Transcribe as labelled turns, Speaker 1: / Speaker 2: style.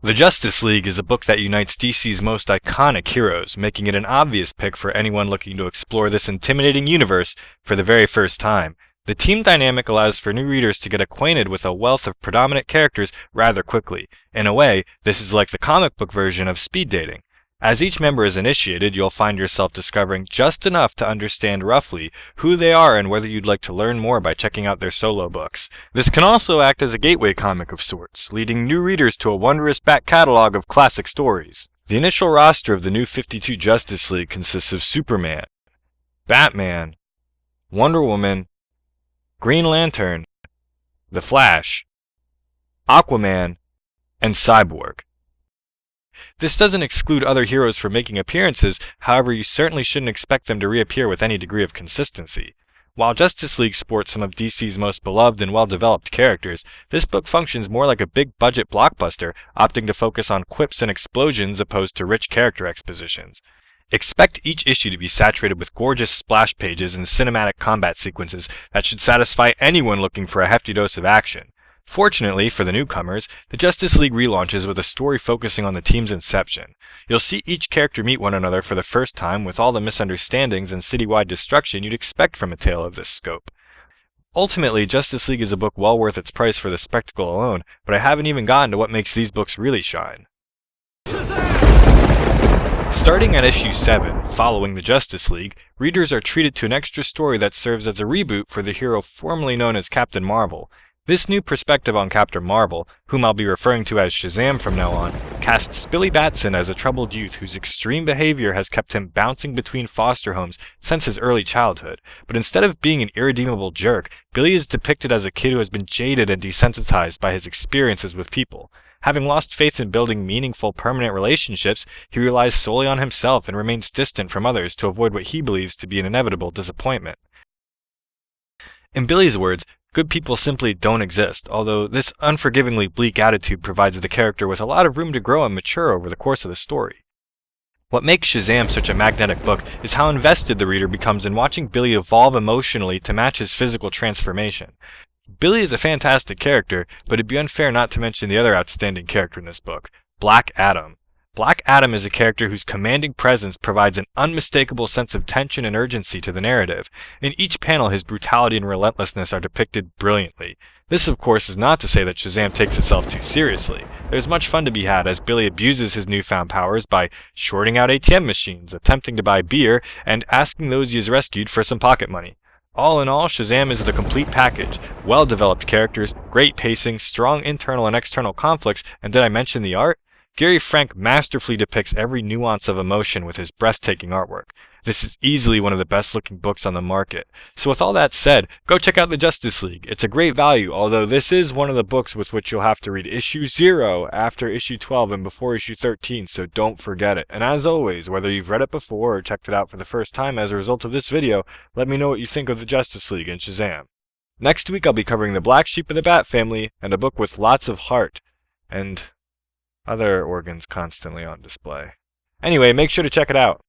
Speaker 1: The Justice League is a book that unites DC's most iconic heroes, making it an obvious pick for anyone looking to explore this intimidating universe for the very first time. The team dynamic allows for new readers to get acquainted with a wealth of predominant characters rather quickly. In a way, this is like the comic book version of speed dating. As each member is initiated, you'll find yourself discovering just enough to understand roughly who they are and whether you'd like to learn more by checking out their solo books. This can also act as a gateway comic of sorts, leading new readers to a wondrous back catalog of classic stories. The initial roster of the new 52 Justice League consists of Superman, Batman, Wonder Woman, Green Lantern, The Flash, Aquaman, and Cyborg. This doesn't exclude other heroes from making appearances, however you certainly shouldn't expect them to reappear with any degree of consistency. While Justice League sports some of DC's most beloved and well-developed characters, this book functions more like a big-budget blockbuster, opting to focus on quips and explosions opposed to rich character expositions. Expect each issue to be saturated with gorgeous splash pages and cinematic combat sequences that should satisfy anyone looking for a hefty dose of action. Fortunately for the newcomers, the Justice League relaunches with a story focusing on the team's inception. You'll see each character meet one another for the first time with all the misunderstandings and citywide destruction you'd expect from a tale of this scope. Ultimately, Justice League is a book well worth its price for the spectacle alone, but I haven't even gotten to what makes these books really shine. Starting at issue 7, following the Justice League, readers are treated to an extra story that serves as a reboot for the hero formerly known as Captain Marvel. This new perspective on Captain Marvel, whom I'll be referring to as Shazam from now on, casts Billy Batson as a troubled youth whose extreme behavior has kept him bouncing between foster homes since his early childhood. But instead of being an irredeemable jerk, Billy is depicted as a kid who has been jaded and desensitized by his experiences with people. Having lost faith in building meaningful, permanent relationships, he relies solely on himself and remains distant from others to avoid what he believes to be an inevitable disappointment. In Billy's words, good people simply don't exist, although this unforgivingly bleak attitude provides the character with a lot of room to grow and mature over the course of the story. What makes Shazam such a magnetic book is how invested the reader becomes in watching Billy evolve emotionally to match his physical transformation. Billy is a fantastic character, but it'd be unfair not to mention the other outstanding character in this book, Black Adam. Black Adam is a character whose commanding presence provides an unmistakable sense of tension and urgency to the narrative. In each panel, his brutality and relentlessness are depicted brilliantly. This, of course, is not to say that Shazam takes itself too seriously. There's much fun to be had as Billy abuses his newfound powers by shorting out ATM machines, attempting to buy beer, and asking those he has rescued for some pocket money. All in all, Shazam is the complete package. Well-developed characters, great pacing, strong internal and external conflicts, and did I mention the art? Gary Frank masterfully depicts every nuance of emotion with his breathtaking artwork. This is easily one of the best-looking books on the market. So with all that said, go check out the Justice League. It's a great value, although this is one of the books with which you'll have to read issue 0 after issue 12 and before issue 13, so don't forget it. And as always, whether you've read it before or checked it out for the first time as a result of this video, let me know what you think of the Justice League and Shazam. Next week I'll be covering the Black Sheep of the Bat family and a book with lots of heart and other organs constantly on display. Anyway, make sure to check it out.